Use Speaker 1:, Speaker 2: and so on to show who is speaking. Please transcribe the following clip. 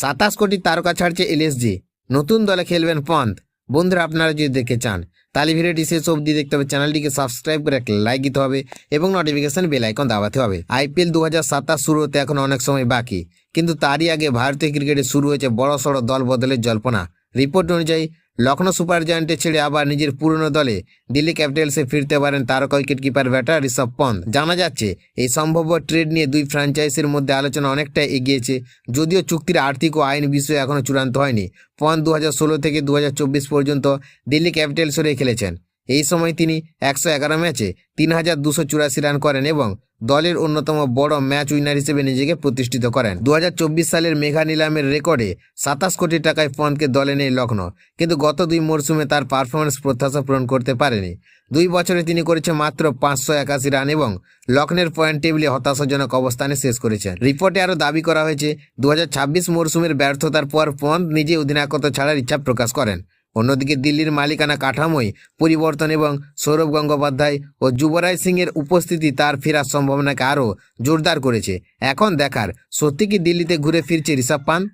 Speaker 1: 27 কোটি তারকা ছাড়ছে এলএসজি, নতুন দলে খেলবেন পন্থ। বন্ধুরা, আপনারা যদি দেখতে চান তাহলে ভিডিওটি শেষ অবধি দেখতে হবে, চ্যানেলটিকে সাবস্ক্রাইব করে একটা লাইক দিতে হবে এবং নোটিফিকেশন বেল আইকন দাবাতে হবে। আইপিএল 2027 শুরু হতে এখন অনেক সময় বাকি, কিন্তু তারই আগে ভারতীয় ক্রিকেটে শুরু হয়েছে বড়সড় দল বদলের জল্পনা। রিপোর্ট অনুযায়ী লখনৌ সুপার জায়ান্টে ছেড়ে আবার নিজের পুরনো দলে দিল্লি ক্যাপিটালসে ফিরতে পারেন তারকা wicket keeper batter Rishabh Pant. জানা যাচ্ছে এই সম্ভাব্য ট্রেড নিয়ে দুই ফ্র্যাঞ্চাইজির মধ্যে আলোচনা অনেকটাই এগিয়েছে, যদিও চুক্তির আর্থিক ও আইন বিষয়ে এখনও চূড়ান্ত হয়নি। পন্থ 2016 থেকে 2024 পর্যন্ত দিল্লি ক্যাপিটালস হয়ে খেলেছেন। এই সময় তিনি 111 ম্যাচে 3284 রান করেন এবং দলের অন্যতম বড় ম্যাচ উইনার হিসেবে নিজেকে প্রতিষ্ঠিত করেন। 2024 সালের মেঘা নিলামের রেকর্ডে 27 কোটি টাকায় পন্থকে দলে নেয় লখনৌ, কিন্তু গত 2 মরশুমে তার পারফরমেন্স প্রত্যাশা পূরণ করতে পারেনি। 2 বছরে তিনি করেছে মাত্র 581 রান এবং লখনৌর পয়েন্ট টেবিলে হতাশাজনক অবস্থানে শেষ করেছেন। রিপোর্টে আরও দাবি করা হয়েছে 2026 মরশুমের ব্যর্থতার পর পন্থ নিজে অধিনায়কত্ব ছাড়ার ইচ্ছা প্রকাশ করেন। অন্যদিকে দিল্লির মালিকানা কাঠামোয় পরিবর্তন এবং সৌরভ গঙ্গোপাধ্যায় ও যুবরাজ সিংয়ের উপস্থিতি তার ফেরার সম্ভাবনাকে আরও জোরদার করেছে। এখন দেখার, সত্যি কি দিল্লিতে ঘুরে ফিরছে ঋষভ পান্থ?